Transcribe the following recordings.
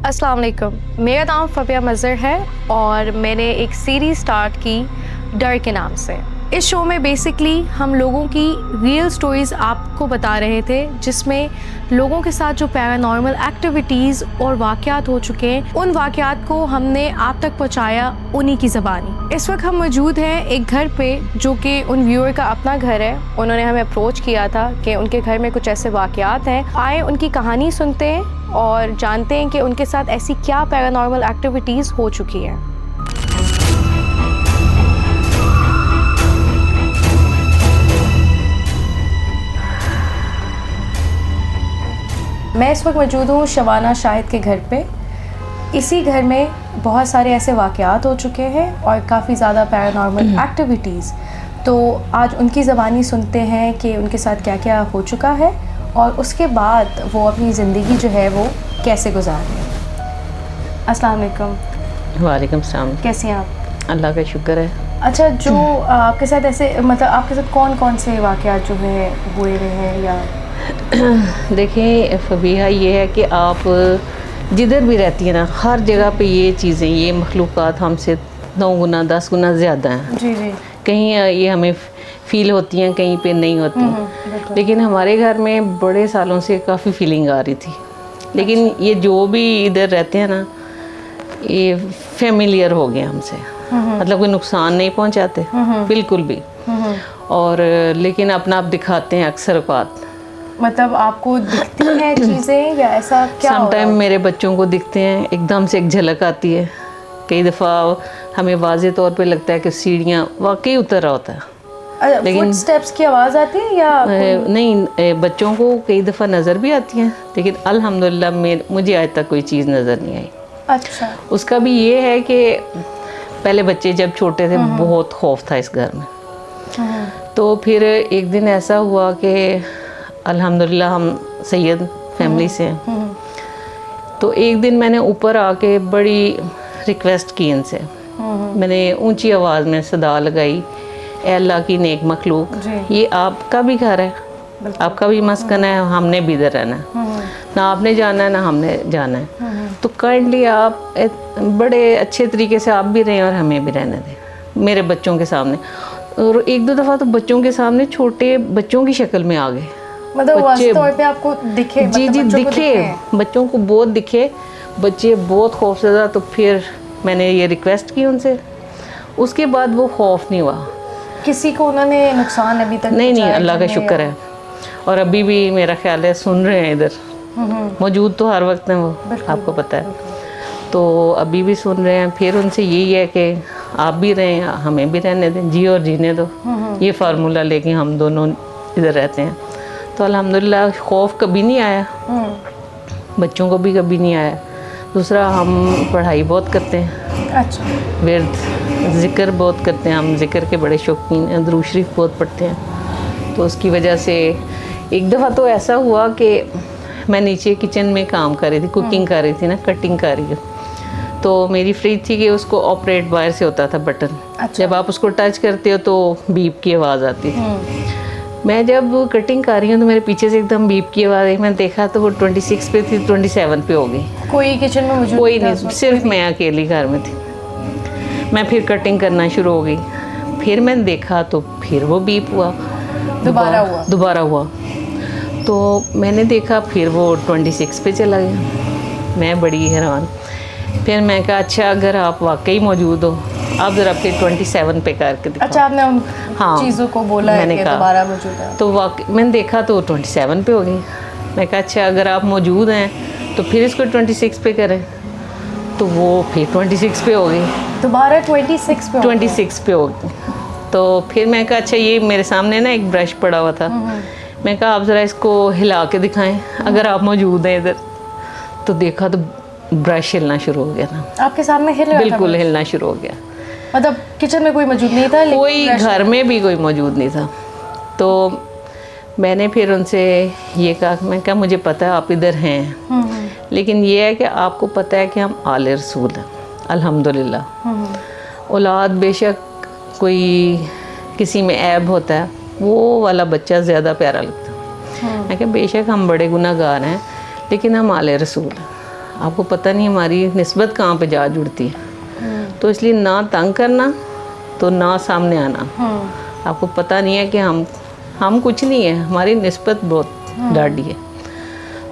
अस्सलाम वालेकुम, मेरा नाम फ़बिया मज़हर है और मैंने एक सीरीज़ स्टार्ट की डर के नाम से। इस शो में बेसिकली हम लोगों की रियल स्टोरीज़ आपको बता रहे थे, जिसमें लोगों के साथ जो पैरानॉर्मल एक्टिविटीज़ और वाक़यात हो चुके हैं, उन वाक़यात को हमने आप तक पहुंचाया उन्हीं की ज़बानी। इस वक्त हम मौजूद हैं एक घर पे जो कि उन व्यूअर का अपना घर है। उन्होंने हमें अप्रोच किया था कि उनके घर में कुछ ऐसे वाक़यात हैं, आए उनकी कहानी सुनते हैं और जानते हैं कि उनके साथ ऐसी क्या पैरानॉर्मल एक्टिविटीज़ हो चुकी हैं। मैं इस वक्त मौजूद हूँ शबाना शाहिद के घर पे। इसी घर में बहुत सारे ऐसे वाक़यात हो चुके हैं और काफ़ी ज़्यादा पैरानॉर्मल एक्टिविटीज़। तो आज उनकी ज़बानी सुनते हैं कि उनके साथ क्या क्या हो चुका है और उसके बाद वो अपनी ज़िंदगी जो है वो कैसे गुजार रहे हैं। अस्सलाम वालेकुम। वालेकुम सलाम। कैसे हैं आप? अल्लाह का शुक्र है। अच्छा, जो आपके साथ ऐसे मतलब आपके साथ कौन कौन से वाक़यात जो है हुए हैं या देखें फ़बिया, ये है कि आप जिधर भी रहती हैं ना, हर जगह पे ये चीज़ें, ये मखलूक़ात हमसे 9 गुना 10 गुना ज़्यादा हैं। जी जी। कहीं ये हमें फ़ील होती हैं, कहीं पे नहीं होती। लेकिन हमारे घर में बड़े सालों से काफ़ी फीलिंग आ रही थी। लेकिन ये जो भी इधर रहते हैं ना, ये फेमिलियर हो गए हमसे, मतलब कोई नुकसान नहीं पहुंचाते बिल्कुल भी। और लेकिन अपना आप दिखाते हैं अक्सर औक़ात। मतलब आपको दिखती हैं चीज़ें या ऐसा क्या? समटाइम मेरे बच्चों को दिखते हैं, एकदम से एक झलक आती है। कई दफ़ा हमें वाज़े तौर पे लगता है कि सीढ़ियाँ वाकई उतर रहा होता है, लेकिन स्टेप्स की आवाज़ आती है या नहीं। बच्चों को कई दफ़ा नज़र भी आती हैं, लेकिन अल्हम्दुलिल्लाह मुझे आज तक कोई चीज़ नज़र नहीं आई। अच्छा। उसका भी ये है कि पहले बच्चे जब छोटे थे बहुत खौफ था इस घर में। तो फिर एक दिन ऐसा हुआ कि अल्हम्दुलिल्लाह हम सैयद फैमिली से हैं। तो एक दिन मैंने ऊपर आके बड़ी रिक्वेस्ट की इनसे। मैंने ऊंची आवाज़ में सदा लगाई, ए अल्लाह की नेक मखलूक, ये आपका भी घर है, आपका भी मस्कन है, हमने भी इधर रहना है, ना आपने जाना है ना हमने जाना है। तो काइंडली आप बड़े अच्छे तरीके से आप भी रहें और हमें भी रहने दें मेरे बच्चों के सामने। और एक दो दफ़ा तो बच्चों के सामने छोटे बच्चों की शक्ल में आ गए। मतलब वास्तव तौर पे आपको दिखे? जी जी, दिखे, बच्चों को बहुत दिखे, बच्चे बहुत खौफज़दा। तो फिर मैंने ये रिक्वेस्ट की उनसे, उसके बाद वो खौफ नहीं हुआ। किसी को उन्होंने नुकसान अभी तक नहीं, अल्लाह का शुक्र है। और अभी भी मेरा ख्याल है सुन रहे हैं इधर, मौजूद तो हर वक्त हैं वो, आपको पता है। तो अभी भी सुन रहे हैं। फिर उनसे यही है कि आप भी रहें, हमें भी रहने दें, जी और जीने दो, ये फार्मूला लेके हम दोनों इधर रहते हैं। तो अल्हम्दुलिल्लाह खौफ कभी नहीं आया, बच्चों को भी कभी नहीं आया। दूसरा, हम पढ़ाई बहुत करते हैं। अच्छा। विर्द ज़िक्र बहुत करते हैं, हम ज़िक्र के बड़े शौकीन हैं, दुरूद शरीफ बहुत पढ़ते हैं। तो उसकी वजह से एक दफ़ा तो ऐसा हुआ कि मैं नीचे किचन में काम कर रही थी, कुकिंग कर रही थी ना, कटिंग कर रही हूँ। तो मेरी फ्रिज थी कि उसको ऑपरेट वायर से होता था बटन। अच्छा। जब आप उसको टच करते हो तो बीप की आवाज़ आती थी। मैं जब कटिंग कर रही हूँ तो मेरे पीछे से एकदम बीप की आवाज़ आई। मैंने देखा तो वो 26 पे थी, 27 पे हो गई। कोई किचन में मौजूद कोई नहीं, सिर्फ मैं अकेली घर में थी। मैं फिर कटिंग करना शुरू हो गई। फिर मैंने देखा तो फिर वो बीप हुआ, दोबारा हुआ। तो मैंने देखा फिर वो 26 पे चला गया। मैं बड़ी हैरान। फिर मैं कहा अच्छा, अगर आप वाकई मौजूद हो, आप ज़रा फिर 27 पे करके दिखाओ। अच्छा, आपने उन चीज़ों को बोला मैंने है कि दोबारा मौजूद है। तो मैंने देखा तो 27 पे हो गई। मैं कहा अच्छा, अगर आप मौजूद हैं तो फिर इसको 26 पे करें। तो वो फिर 26 पे हो गई, दोबारा 26 पे हो गई। तो फिर मैं कहा अच्छा, ये मेरे सामने ना एक ब्रश पड़ा हुआ था। मैं कहा आप ज़रा इसको हिला के दिखाएं अगर आप मौजूद हैं इधर। तो देखा तो ब्रश हिलना शुरू हो गया था आपके सामने, बिल्कुल हिलना शुरू हो गया। मतलब किचन में कोई मौजूद नहीं था, कोई घर में भी कोई मौजूद नहीं था। तो मैंने फिर उनसे ये कहा, मैं कहा मुझे पता है आप इधर हैं, लेकिन ये है कि आपको पता है कि हम आले रसूल हैं अल्हम्दुलिल्लाह। औलाद बेशक कोई किसी में ऐब होता है, वो वाला बच्चा ज़्यादा प्यारा लगता है। मैं कहा बेशक हम बड़े गुनाहगार हैं, लेकिन हम आले रसूल हैं आपको पता नहीं हमारी निस्बत कहाँ पे जा जुड़ती है। तो इसलिए ना तंग करना तो ना सामने आना। आपको पता नहीं है कि हम कुछ नहीं है, हमारी निस्बत बहुत डाढ़ी है।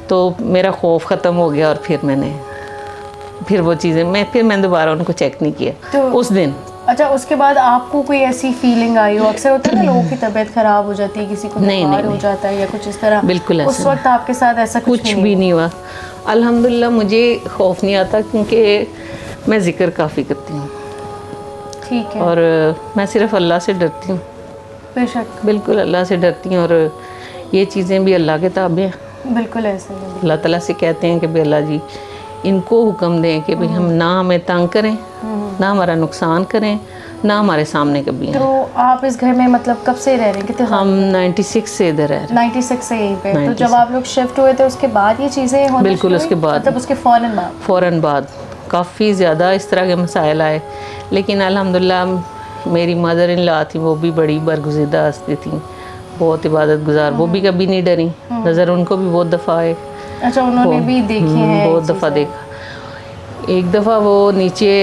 तो मेरा खौफ ख़त्म हो गया और फिर वो चीज़ें मैंने दोबारा उनको चेक नहीं किया तो उस दिन। अच्छा, उसके बाद आपको कोई ऐसी फीलिंग आई हो? अक्सर होता है ना लोगों की तबीयत खराब हो जाती है, किसी को बुखार हो जाता है या कुछ इस तरह। बिल्कुल उस ऐसा वक्त आपके साथ ऐसा कुछ भी नहीं हुआ। अल्हम्दुलिल्लाह मुझे खौफ नहीं आता क्योंकि मैं ज़िक्र काफ़ी करती हूँ। ठीक है। और मैं सिर्फ अल्लाह से डरती हूँ। बेशक, बिल्कुल अल्लाह से डरती हूँ। और ये चीज़ें भी अल्लाह के ताबे हैं। बिल्कुल ऐसे ही। अल्लाह ताला से कहते हैं कि भाई अल्लाह जी इनको हुक्म दें कि भाई हम ना हमें तंग करें, ना हमारा नुकसान करें, ना हमारे सामने कभी तो आप इस घर में मतलब कब से रह रहे हैं? कितने? हम 96 से इधर रह रहे हैं। 96 से यहीं पे। तो जब आप लोग शिफ्ट हुए थे उसके बाद ये चीज़ें होना बिल्कुल शुरू उसके हुई? बाद, मतलब उसके फ़ौरन बाद काफ़ी ज़्यादा इस तरह के मसाइल आए। लेकिन अल्हम्दुलिल्लाह मेरी मदर इन लॉ थी, वो भी बड़ी बरगुज़ीदा हस्ती थी, बहुत इबादत गुजार। वो भी कभी नहीं डरी। नज़र उनको भी बहुत दफ़ा आए। अच्छा, उन्होंने भी देखी है? बहुत दफ़ा देखा। एक दफ़ा वो नीचे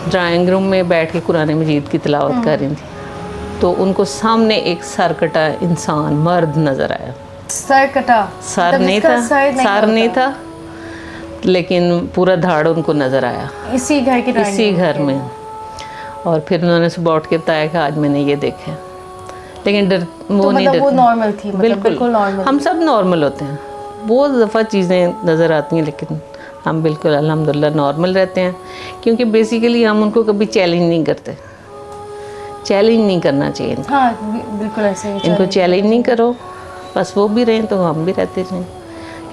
ड्राइंग रूम में बैठ के कुरान मजीद की तिलावत कर रही थी, तो उनको सामने एक सरकटा इंसान मर्द नज़र आया। सरकटा? सर नहीं था, सर नहीं था, लेकिन पूरा धाड़ उनको नज़र आया इसी घर के इसी घर में। और फिर उन्होंने सुबह उठ के बताया कि आज मैंने ये देखे। लेकिन डर वो नहीं डरती। वो नॉर्मल थी? मतलब बिल्कुल नॉर्मल। हम सब नॉर्मल होते हैं। बहुत दफ़ा चीज़ें नज़र आती हैं, लेकिन हम बिल्कुल अल्हम्दुलिल्लाह नॉर्मल रहते हैं, क्योंकि बेसिकली हम उनको कभी चैलेंज नहीं करते। चैलेंज नहीं करना चाहिए। हाँ, बिल्कुल ऐसे ही। इनको चैलेंज नहीं करो, बस वो भी रहें तो हम भी रहते रहें।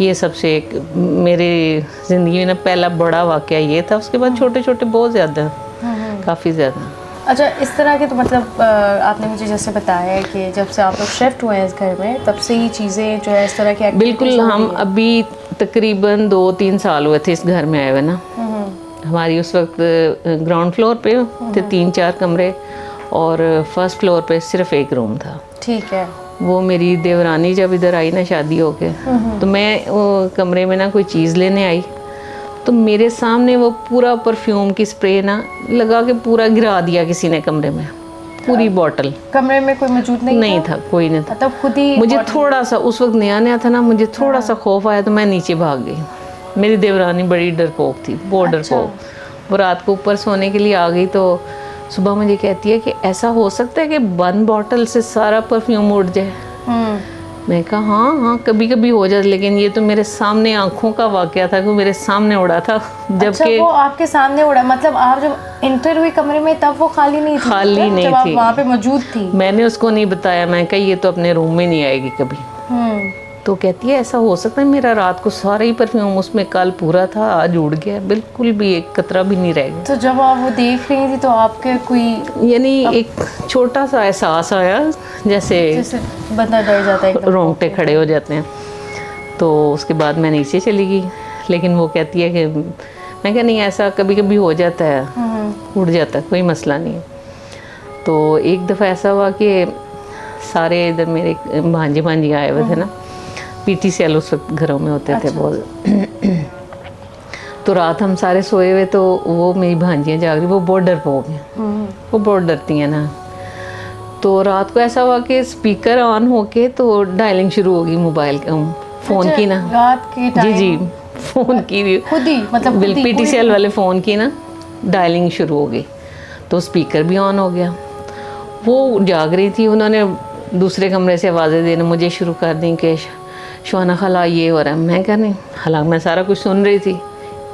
ये सबसे एक मेरी ज़िंदगी में पहला बड़ा वाक़या ये था। उसके बाद छोटे छोटे बहुत ज़्यादा, काफ़ी ज़्यादा। अच्छा, इस तरह के तो मतलब आपने मुझे जैसे बताया है कि जब से आप लोग शिफ्ट हुए हैं इस घर में, तब से ही चीज़ें जो है इस तरह की बिल्कुल। हम अभी तकरीबन 2-3 साल हुए थे इस घर में आए हुए ना। हमारी उस वक्त ग्राउंड फ्लोर पे थे 3-4 कमरे और फर्स्ट फ्लोर पे सिर्फ एक रूम था। ठीक है। वो मेरी देवरानी जब इधर आई ना शादी होके, तो मैं वो कमरे में ना कोई चीज़ लेने आई, तो मेरे सामने वो पूरा परफ्यूम की स्प्रे ना लगा के पूरा गिरा दिया किसी ने कमरे में, पूरी बॉटल। कमरे में कोई मौजूद नहीं था? कोई नहीं था। तब खुद ही मुझे थोड़ा सा उस वक्त नया नया था ना, मुझे थोड़ा सा खौफ आया तो मैं नीचे भाग गई। मेरी देवरानी बड़ी डरपोक थी, बहुत डरपोक। वो रात को ऊपर सोने के लिए आ गई, तो सुबह मुझे कहती है कि ऐसा हो सकता है कि बंद बॉटल से सारा परफ्यूम उड़ जाए। मैं कहा हाँ कभी कभी हो जाता, लेकिन ये तो मेरे सामने आंखों का वाकया था कि मेरे सामने उड़ा था। जबकि अच्छा, वो आपके सामने उड़ा? मतलब आप जब इंटर हुई कमरे में तब वो खाली नहीं थी? खाली नहीं जब थी, आप वहाँ पे मौजूद थी? मैंने उसको नहीं बताया। मैं कही ये तो अपने रूम में नहीं आएगी कभी। तो कहती है ऐसा हो सकता है, मेरा रात को सारा ही परफ्यूम उसमें कल पूरा था, आज उड़ गया, बिल्कुल भी एक कतरा भी नहीं रह गया। तो जब आप वो देख रही थी तो आपके कोई यानी एक छोटा सा एहसास आया, जैसे बंदा डर जाता है, एकदम रोंगटे खड़े हो जाते हैं। तो उसके बाद मैं नीचे चली गई, लेकिन वो कहती है कि मैं क्या नहीं, ऐसा कभी कभी हो जाता है, उड़ जाता है, कोई मसला नहीं है। तो एक दफ़ा ऐसा हुआ कि सारे इधर मेरे भांजे भांजी आए हुए थे ना, PTCL उस वक्त घरों में होते थे बहुत। तो रात हम सारे सोए हुए, तो वो मेरी भांजियाँ जाग रही, वो बहुत डरपोक हैं, वो बहुत डरती हैं ना। तो रात को ऐसा हुआ कि स्पीकर ऑन होके तो डायलिंग शुरू हो गई मोबाइल फ़ोन की ना, रात के टाइम? जी फ़ोन की खुद ही, मतलब PTCL वाले फ़ोन की ना डायलिंग शुरू हो गई, तो स्पीकर भी ऑन हो गया। वो जाग रही थी, उन्होंने दूसरे कमरे से आवाज़ें देना मुझे शुरू कर दी कि शवाना खाला ये हो रहा है। मैं क्या नहीं, हालांकि मैं सारा कुछ सुन रही थी,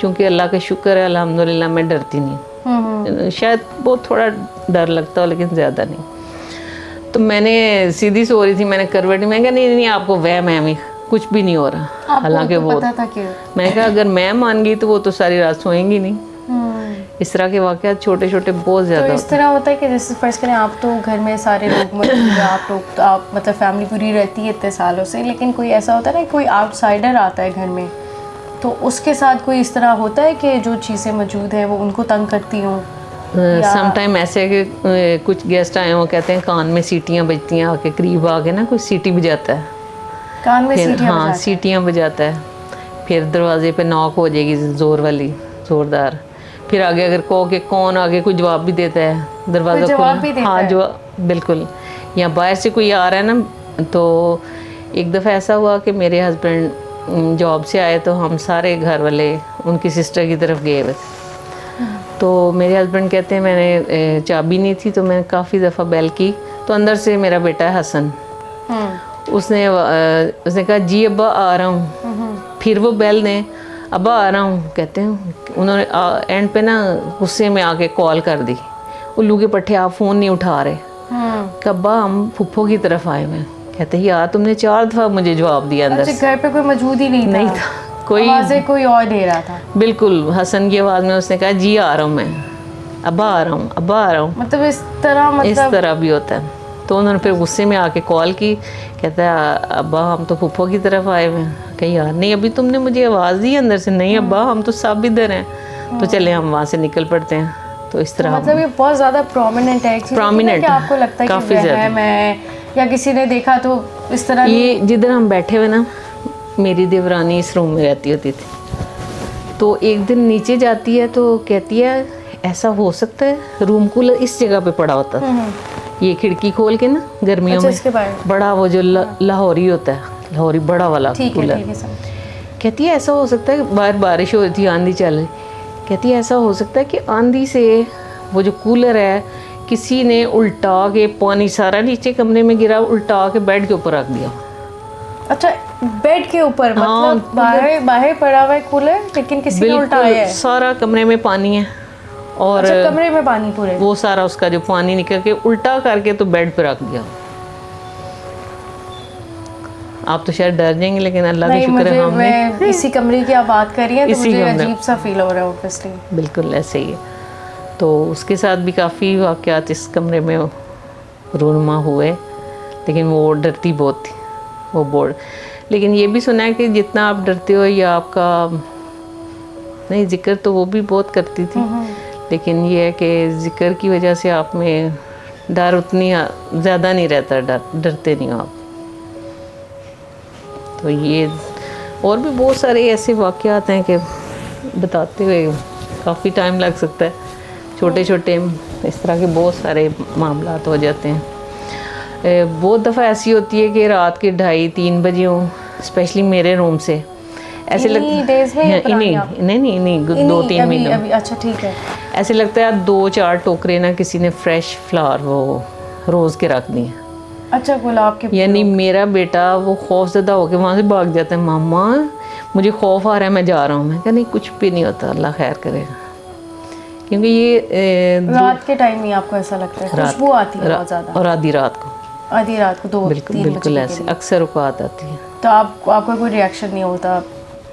क्योंकि अल्लाह का शुक्र है अल्हम्दुलिल्लाह मैं डरती नहीं। शायद बहुत थोड़ा डर लगता हो, लेकिन ज़्यादा नहीं। तो मैंने सीधी सो रही थी, मैंने करवट, मैं क्या नहीं आपको वहम है, कुछ भी नहीं हो रहा। हालांकि वो पता था कि मैं कहा अगर मैं मान गई तो वो तो सारी रात सोएंगी नहीं। इस तरह के वाक़यात छोटे छोटे बहुत ज़्यादा। तो इस तरह होता है कि जैसे फ़र्ज़ करें आप तो घर में सारे लोग मौजूद, आप लोग तो आप मतलब फैमिली पूरी रहती है इतने सालों से, लेकिन कोई ऐसा होता है ना, कोई आउटसाइडर आता है घर में, तो उसके साथ कोई इस तरह होता है कि जो चीज़ें मौजूद हैं वो उनको तंग करती हों? समटाइम ऐसे कि कुछ गेस्ट आए, वो कहते हैं कान में सीटियाँ बजती हैं, आके करीब आके ना कोई सीटी बजाता है, कान में सीटियाँ? हाँ सीटियाँ बजाता है, फिर दरवाजे पे नॉक हो जाएगी ज़ोर वाली, ज़ोरदार। फिर आगे अगर कहो कि कौन, आगे कोई जवाब भी देता है, दरवाज़ा जवाब भी देता हाँ है? जवाब, बिल्कुल। या बाहर से कोई आ रहा है ना, तो एक दफ़ा ऐसा हुआ कि मेरे हस्बैंड जॉब से आए तो हम सारे घर वाले उनकी सिस्टर की तरफ गए हुए थे। तो मेरे हस्बैंड कहते हैं मैंने चाबी नहीं थी, तो मैंने काफ़ी दफ़ा बेल की, तो अंदर से मेरा बेटा है हसन, उसने कहा जी अब्बा आ रहा हूँ। फिर वो बेल ने अब्बा आ रहा हूँ कहते हैं, उन्होंने एंड पे ना गुस्से में आके कॉल कर दी, उल्लू के पट्टे आप फ़ोन नहीं उठा रहे। कब्बा हम फुफ्फो की तरफ आए हुए। कहते यार तुमने 4 दफ़ा मुझे जवाब दिया अंदर से। घर पे कोई मौजूद ही नहीं था, कोई आवाज़ें कोई और दे रहा था। बिल्कुल हसन की आवाज़ में उसने कहा जी आ रहा हूँ मैं, अब्बा आ रहा हूँ, अब्बा आ रहा हूँ। मतलब इस तरह भी होता है। तो उन्होंने फिर गुस्से में आके कॉल की, कहता है अब्बा हम तो फुफ्फो की तरफ आए हुए हैं। कहीं यार नहीं अभी तुमने मुझे आवाज़ दी अंदर से, नहीं अब्बा हम तो सब इधर हैं। तो चले हम वहाँ से निकल पड़ते हैं। तो इस तरह मतलब ये बहुत ज़्यादा प्रोमिनेंट है, प्रोमिनेंट कि आपको लगता है काफ़ी कि वह मैं या किसी ने देखा तो इस तरह ये जिधर हम बैठे हुए ना, मेरी देवरानी इस रूम में रहती होती थी। तो एक दिन नीचे जाती है तो कहती है ऐसा हो सकता है रूम कूलर इस जगह पे पड़ा होता था, ये खिड़की खोल के ना गर्मियों में बड़ा वो जो लाहौरी होता है, लाहौरी बड़ा वाला कूलर। कहती है ऐसा हो सकता है, बाहर बारिश हो रही थी, आंधी चल रही, कहती है ऐसा हो सकता है कि आंधी से वो जो कूलर है किसी ने उल्टा के पानी सारा नीचे कमरे में गिरा, उल्टा के बेड के ऊपर रख दिया। अच्छा बेड के ऊपर? मतलब बाहर पड़ा हुआ है कूलर, लेकिन किसी ने उल्टाया है। सारा कमरे में पानी है और अच्छा, कमरे में पानी पूरे, वो सारा उसका जो पानी निकल के उल्टा करके तो बेड पे रख दिया। आप तो शायद डर जाएंगे, लेकिन अल्लाह का शुक्र है हमने इसी कमरे की आप बात कर रही हैं तो मुझे अजीब सा फील हो रहा है ऑब्वियसली। बिल्कुल ऐसे ही है। तो उसके साथ भी काफ़ी वाक़यात इस कमरे में रूनुमा हुए, लेकिन वो डरती बहुत थी वो बोर्ड। लेकिन ये भी सुना है कि जितना आप डरते हो या आपका नहीं, जिक्र तो वो भी बहुत करती थी, लेकिन ये है कि जिक्र की वजह से आप में डर उतनी ज़्यादा नहीं रहता, डरते नहीं हो आप। तो ये और भी बहुत सारे ऐसे वाक़यात हैं कि बताते हुए काफ़ी टाइम लग सकता है। छोटे छोटे इस तरह के बहुत सारे मामलात हो जाते हैं। बहुत दफ़ा ऐसी होती है कि रात के 2:30-3 बजे हों, स्पेशली मेरे रूम से ऐसे लगता है नहीं 2-3 महीनों। अच्छा ठीक है। ऐसे लगता है 2-4 टोकरे ना किसी ने फ्रेश फ्लावर वो रोज़ के रख दिए। अच्छा गुलाब के? यानी मेरा बेटा वो खौफज़दा होकर वहाँ से भाग जाता है, मामा मुझे खौफ आ रहा है मैं जा रहा हूँ। मैं कहा नहीं कुछ भी नहीं होता, अल्लाह खैर करेगा। क्योंकि ये रात के टाइम ही आपको ऐसा लगता है खुशबू आती है बहुत ज़्यादा? और आधी रात को 2-3 बिल्कुल ऐसे अक्सर औक़ात आती है। तो आपका कोई रिएक्शन नहीं होता?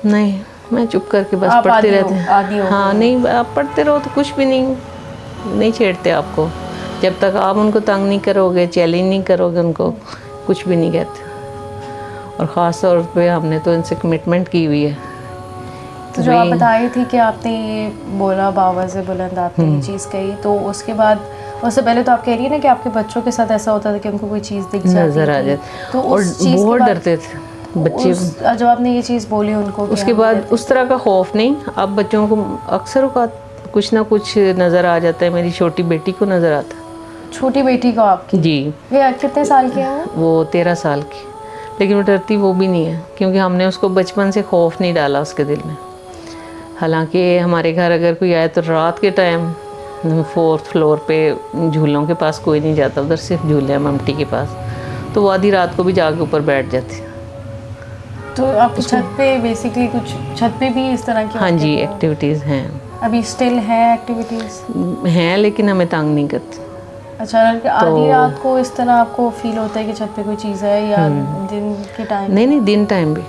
नहीं, मैं चुप करके बस पढ़ते रहते हैं। हाँ नहीं, आप पढ़ते रहो तो कुछ भी नहीं छेड़ते आपको, जब तक आप उनको तंग नहीं करोगे, चैलेंज नहीं करोगे उनको, कुछ भी नहीं कहते। और ख़ास तौर पे हमने तो इनसे कमिटमेंट की हुई है। तो जो आप बता रही थी कि आपने ये बोला बावज़ बुलंद आपने ये चीज़ कही, तो उसके बाद उससे पहले तो आप कह रही है ना कि आपके बच्चों के साथ ऐसा होता था कि उनको कोई चीज़ दिख जाती नज़र आ जाती, तो और बहुत डरते थे बच्चे। जब आपने ये चीज़ बोली उनको, उसके बाद उस तरह का खौफ नहीं। अब बच्चों को अक्सर कुछ ना कुछ नज़र आ जाता है। मेरी छोटी बेटी को नज़र आता है। छोटी बेटी को आपकी? जी। ये कितने साल की है वो 13 साल की। लेकिन वो डरती वो भी नहीं है, क्योंकि हमने उसको बचपन से खौफ नहीं डाला उसके दिल में। हालांकि हमारे घर अगर कोई आए तो रात के टाइम 4th फ्लोर पे झूलों के पास कोई नहीं जाता, उधर सिर्फ झूले हैं ममटी के पास, तो वो आधी रात को भी जाके ऊपर बैठ जाती। तो आपकी छत पे बेसिकली कुछ छत पे भी इस तरह की? हाँ जी, एक्टिविटीज़ हैं अभी स्टिल है, एक्टिविटीज़ हैं, लेकिन हमें तंग नहीं करती। अच्छा, आधी रात को इस तरह आपको फील होता है कि छत पे कोई चीज़ है, या दिन के टाइम? नहीं दिन टाइम भी,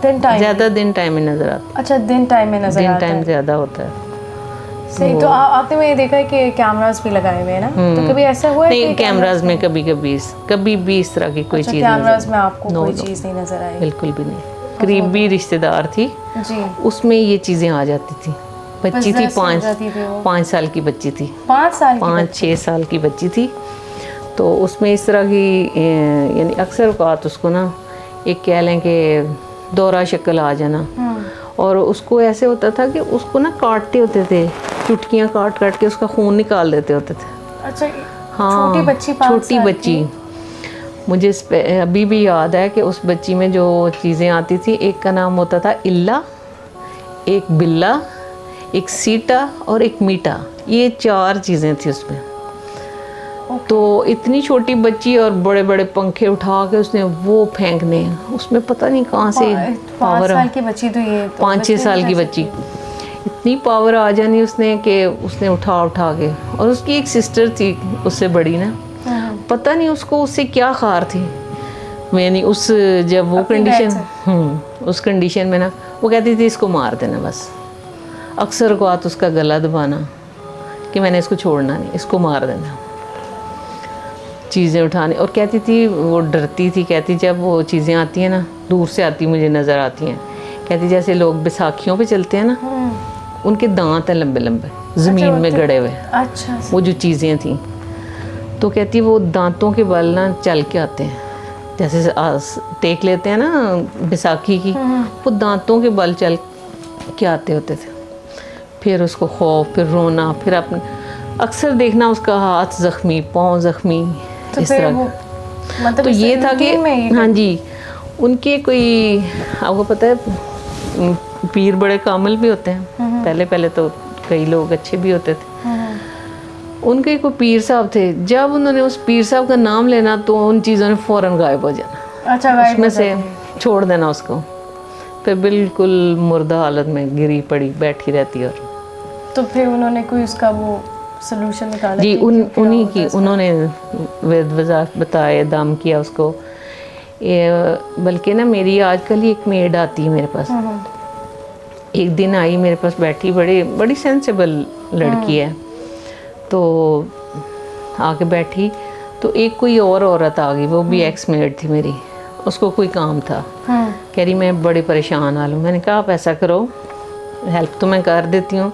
दिन टाइम ज़्यादा दिन टाइम में नज़र आता। अच्छा, दिन टाइम में नज़र आता है, दिन टाइम ज़्यादा होता है। सही। तो आपने मैंने देखा है कि कैमरास भी लगाए हुए हैं ना, तो कभी ऐसा हुआ है? नहीं, कैमरास में कभी भी इस तरह की कोई चीज़ कैमरास में आपको कोई चीज़ नहीं नज़र आई? बिल्कुल भी नहीं। करीबी रिश्तेदार थी जी, उसमें ये चीज़ें आ जाती थी। बच्ची थी 5 साल की बच्ची थी, 5-6 साल की बच्ची थी। तो उसमें इस तरह की यानी अक्सर औक़ात उसको ना एक कह लें कि दौरा शक्ल आ जाना, और उसको ऐसे होता था कि उसको ना काटते होते थे, चुटकियाँ काट काट के उसका खून निकाल देते होते थे। अच्छा, हाँ, छोटी बच्ची, 5 छोटी साल बच्ची। की। मुझे अभी भी याद है कि उस बच्ची में जो चीज़ें आती थी, एक का नाम होता था इल्ला, एक बिल्ला, एक सीटा और एक मीटा। ये 4 चीज़ें थी उसमें। तो इतनी छोटी बच्ची और बड़े बड़े पंखे उठा के उसने वो फेंकने, उसमें पता नहीं कहाँ से 5 पावर। साल की बच्ची, तो ये तो 5-6 साल की बच्ची, इतनी पावर आ जानी उसने कि उसने उठा उठा के। और उसकी एक सिस्टर थी उससे बड़ी ना, पता नहीं उसको उससे क्या खार थी। मैंने उस जब वो कंडीशन, उस कंडीशन में ना, वो कहती थी इसको मार देना बस। अक्सर बात उसका गला दबाना कि मैंने इसको छोड़ना नहीं, इसको मार देना, चीज़ें उठाने। और कहती थी वो डरती थी, कहती जब वो चीज़ें आती हैं ना, दूर से आती मुझे नज़र आती हैं, कहती जैसे लोग बैसाखियों पे चलते हैं ना, उनके दांत हैं लंबे लंबे ज़मीन में गड़े हुए। अच्छा, वो जो चीज़ें थी, तो कहती वो दांतों के बल ना चल के आते हैं, जैसे टेक लेते हैं ना बैसाखी की, वो दांतों के बल चल के आते होते थे। फिर उसको खौफ, फिर रोना, फिर अपने अक्सर देखना उसका हाथ ज़ख्मी, पाँव ज़ख्मी, तो इस तरह। मतलब तो ये था कि हाँ जी, उनके कोई, आपको पता है पीर बड़े कामिल भी होते हैं। पहले पहले तो कई लोग अच्छे भी होते थे। उनके कोई पीर साहब थे, जब उन्होंने उस पीर साहब का नाम लेना तो उन चीज़ों ने फ़ौरन गायब हो जाना। अच्छा, उसमें से छोड़ देना उसको, फिर बिल्कुल मुर्दा हालत में गिरी पड़ी बैठी रहती। और तो फिर उन्होंने कोई उसका वो सोल्यूशन निकाला जी, उन्हीं की, उन्होंने वेद वज़ाफ़ बताए, दाम किया उसको। बल्कि ना मेरी आजकल ही एक मेड आती है मेरे पास, एक दिन आई मेरे पास बैठी, बड़ी सेंसिबल लड़की है। तो आके बैठी तो एक कोई और औरत आ गई, वो भी एक्स मेड थी मेरी, उसको कोई काम था। कह रही मैं बड़ी परेशान हाल हूँ। मैंने कहा आप ऐसा करो, हेल्प तो मैं कर देती हूँ,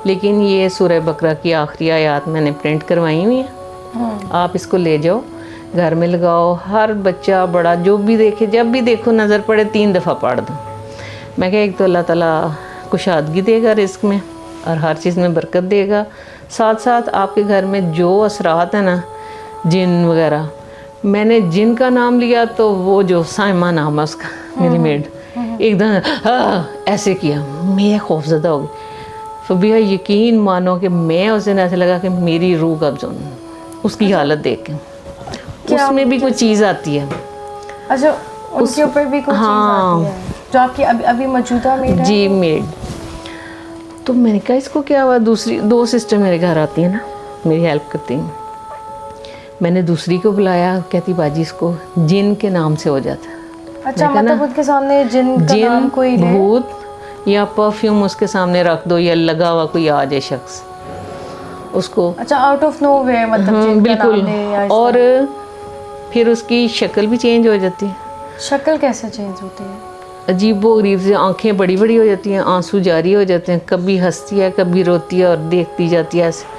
लेकिन ये सूरह बकरा की आखिरी आयत मैंने प्रिंट करवाई हुई है, आप इसको ले जाओ घर में लगाओ, हर बच्चा बड़ा जो भी देखे, जब भी देखो नज़र पड़े 3 दफ़ा पढ़ दो। मैं कहा एक तो अल्लाह ताला कुशादगी देगा रिस्क में और हर चीज़ में बरकत देगा, साथ साथ आपके घर में जो असरात है ना, जिन वगैरह, मैंने जिन का नाम लिया तो वो जो साइमा नाम है उसका, मेरी मेड, एकदम ऐसे किया, मैं खौफज़दा हो गई। तो भैया यकीन मानो कि मैं उस दिन ऐसे लगा कि मेरी रूह कब्ज़ होनी, उसकी हालत देख के। उसमें भी कोई चीज़ आती है। अच्छा, उसके ऊपर भी कोई चीज़ आती है जो आपकी अभी मौजूदा मेड है? जी, मेड। तो मैंने कहा इसको क्या हुआ। दूसरी 2 सिस्टर मेरे घर आती हैं ना, मेरी हेल्प करती हैं। मैंने दूसरी को बुलाया, कहती बाजी इसको जिन के नाम से हो जाता है। अच्छा, मतलब उनके सामने जिन का नाम कोई ले, भूत या परफ्यूम उसके सामने रख दो, या लगा हुआ कोई आ जाए शख्स उसको। अच्छा, आउट ऑफ नोवेयर, मतलब जिन का नाम ले या इस और फिर उसकी शक्ल भी चेंज हो जाती है। शक्ल कैसे चेंज होती है? अजीब व गरीब से, आंखें बड़ी बड़ी हो जाती हैं, आंसू जारी हो जाते हैं, कभी हंसती है कभी रोती है और देखती जाती है ऐसे।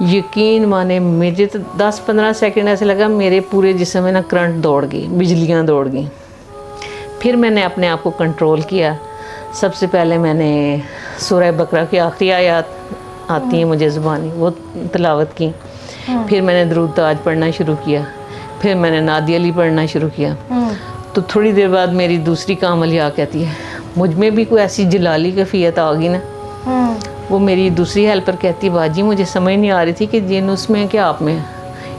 यकीन माने मुझे तो 10-15 सेकंड ऐसे लगा मेरे पूरे जिस्म में ना करंट दौड़ गई, बिजलियाँ दौड़ गई। फिर मैंने अपने आप को कंट्रोल किया। सबसे पहले मैंने सूरह बकरा की आखिरी आयत आती है मुझे ज़ुबानी, वो तिलावत की। फिर मैंने दरूद ताज पढ़ना शुरू किया, फिर मैंने नादी अली पढ़ना शुरू किया। तो थोड़ी देर बाद मेरी दूसरी कामलिया कहती है, मुझ में भी कोई ऐसी जलाली कैफियत आ गई ना। वो मेरी दूसरी हेल्पर कहती है बाजी मुझे समझ नहीं आ रही थी कि जिन उसमें क्या आप में,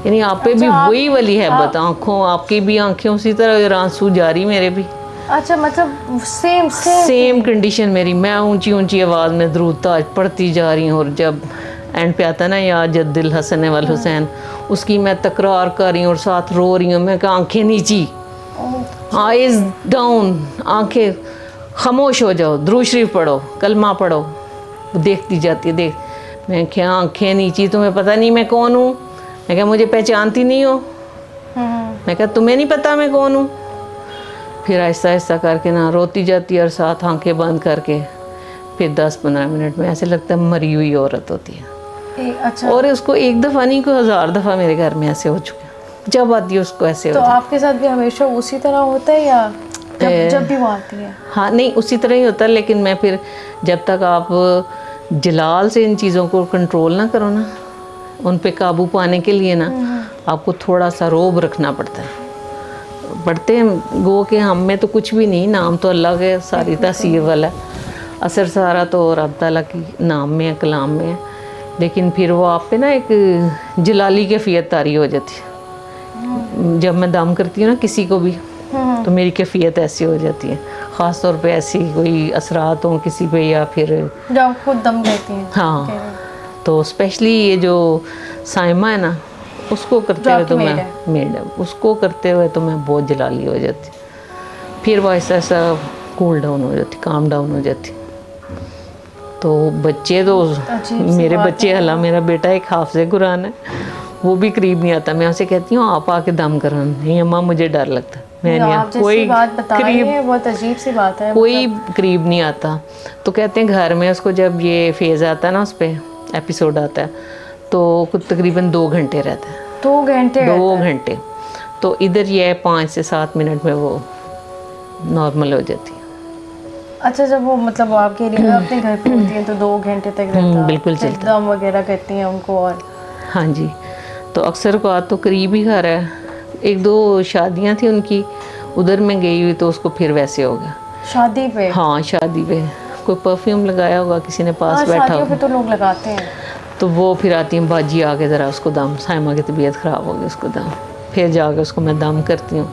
यानी आप पे भी वही वाली हैबत, आँखों आपकी भी आँखें उसी तरह, आंसू जारी मेरे भी। अच्छा, मतलब सेम कंडीशन मेरी। मैं ऊंची ऊंची आवाज़ में दरूद ताज पढ़ती जा रही हूँ, और जब एंड पे आता ना या जद्दिल हसन वल हुसैन, उसकी मैं तकरार कर रही हूँ और साथ रो रही हूँ। मैं कहा आंखें नीची, आइज डाउन, आंखें खामोश हो जाओ, दुरूद शरीफ पढ़ो, कलमा पढ़ो। देखती जाती है, देख। मैं क्या आंखें नीची, तुम्हें पता नहीं मैं कौन हूँ? मैं क्या मुझे पहचानती नहीं हो? मैं क्या तुम्हें नहीं पता मैं कौन हूँ? फिर आहिस्ता आहिस्ता करके ना रोती जाती है और साथ आंखें बंद करके फिर 10-15 मिनट में ऐसे लगता है मरी हुई औरत होती है। अच्छा। और उसको एक दफ़ा नहीं, कोई 1000 दफ़ा मेरे घर में ऐसे हो चुके हैं। जब आती है उसको ऐसे तो होता है। आपके साथ भी हमेशा उसी तरह होता है या जब भी वो आती है? हाँ नहीं, उसी तरह ही होता है, लेकिन मैं फिर जब तक आप जलाल से इन चीज़ों को कंट्रोल ना करो ना, उन पे काबू पाने के लिए ना आपको थोड़ा सा रोब रखना पड़ता है। पढ़ते हैं गो कि हम में तो कुछ भी नहीं, नाम तो अल्लाह के सारी तासीर वाला है, असर सारा तो रब ताला की नाम में है, कलाम में है, लेकिन फिर वो आप पे ना एक जलाली कैफियत तारी हो जाती है। जब मैं दम करती हूँ ना किसी को भी, तो मेरी कैफियत ऐसी हो जाती है, ख़ास तौर पे ऐसी कोई असरात हों किसी पे, या फिर जब आप खुद दम देती हैं? हाँ, तो स्पेशली ये जो साइमा है ना, उसको करते हुए तो मैं मेड है, उसको करते हुए तो मैं बहुत जलाली हो जाती, फिर वो ऐसा ऐसा कूल डाउन हो जाती, काम डाउन हो जाती। तो बच्चे तो मेरे बच्चे, हला मेरा बेटा एक हाफ़िज़े कुरान है, वो भी करीब नहीं आता। मैं उसे कहती हूँ आप आके दम करो, नहीं अम्मा मुझे डर लगता, मैं नहीं, कोई करीब, बहुत अजीब सी बात है, कोई करीब नहीं आता। तो कहते हैं घर में उसको जब ये फेज़ आता है ना, उस पर एपिसोड आता है, तो तकरीबन 2 घंटे रहता है। 2 घंटे? 2 घंटे। तो इधर ये 5 से 7 मिनट में वो नॉर्मल हो जाती है। अच्छा, जब वो मतलब वो आपके लिए अपने घर पे होती हैं तो 2 घंटे तक रहता है? बिल्कुल चलता, दम वगैरह करती हैं उनको? और हाँ जी, तो अक्सर को तो करीब ही घर है, 1-2 शादियाँ थी उनकी, उधर में गई हुई तो उसको फिर वैसे हो गया। शादी पे? हाँ, शादी पे कोई परफ्यूम लगाया होगा किसी ने, पास बैठा शादियों पे तो लोग लगाते हैं। तो वो फिर आती हैं बाजी आके ज़रा उसको दम, साइमा की तबीयत ख़राब हो गई, उसको दम, फिर जाके उसको मैं दम करती हूँ,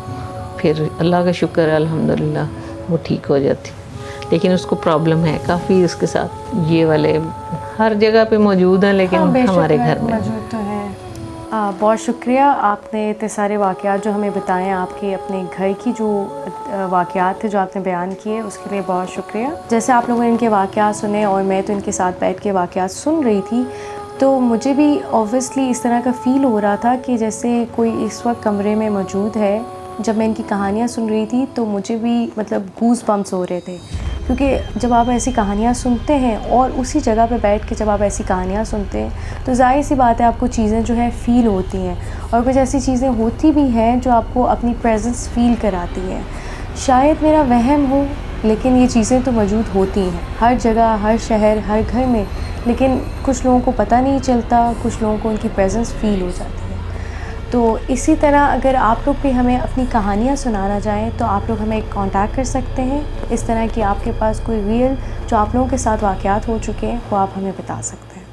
फिर अल्लाह का शुक्र है अल्हम्दुलिल्लाह वो ठीक हो जाती। लेकिन उसको प्रॉब्लम है काफ़ी उसके साथ, ये वाले हर जगह पे मौजूद हैं, लेकिन हमारे घर में मौजूद तो है। बहुत शुक्रिया, आपने इतने सारे वाक़यात जो हमें बताएं, आपके अपने घर की जो वाक़यात थे जो आपने बयान किए, उसके लिए बहुत शुक्रिया। जैसे आप लोगों ने इनके वाक़यात सुने और मैं तो इनके साथ बैठ के वाक़यात सुन रही थी, तो मुझे भी ऑब्वियसली इस तरह का फ़ील हो रहा था कि जैसे कोई इस वक्त कमरे में मौजूद है। जब मैं इनकी कहानियाँ सुन रही थी तो मुझे भी मतलब गूज़ बम्प्स हो रहे थे, क्योंकि जब आप ऐसी कहानियाँ सुनते हैं और उसी जगह पे बैठ के जब आप ऐसी कहानियाँ सुनते हैं तो ज़ाहिर सी बात है आपको चीज़ें जो है फ़ील होती हैं, और कुछ ऐसी चीज़ें होती भी हैं जो आपको अपनी प्रेजेंस फ़ील कराती हैं। शायद मेरा वहम हो, लेकिन ये चीज़ें तो मौजूद होती हैं हर जगह, हर शहर, हर घर में, लेकिन कुछ लोगों को पता नहीं चलता, कुछ लोगों को उनकी प्रेजेंस फ़ील हो जाती है। तो इसी तरह अगर आप लोग भी हमें अपनी कहानियाँ सुनाना चाहें तो आप लोग हमें कांटेक्ट कर सकते हैं। इस तरह कि आपके पास कोई रियल जो आप लोगों के साथ वाक़यात हो चुके हैं वो आप हमें बता सकते हैं।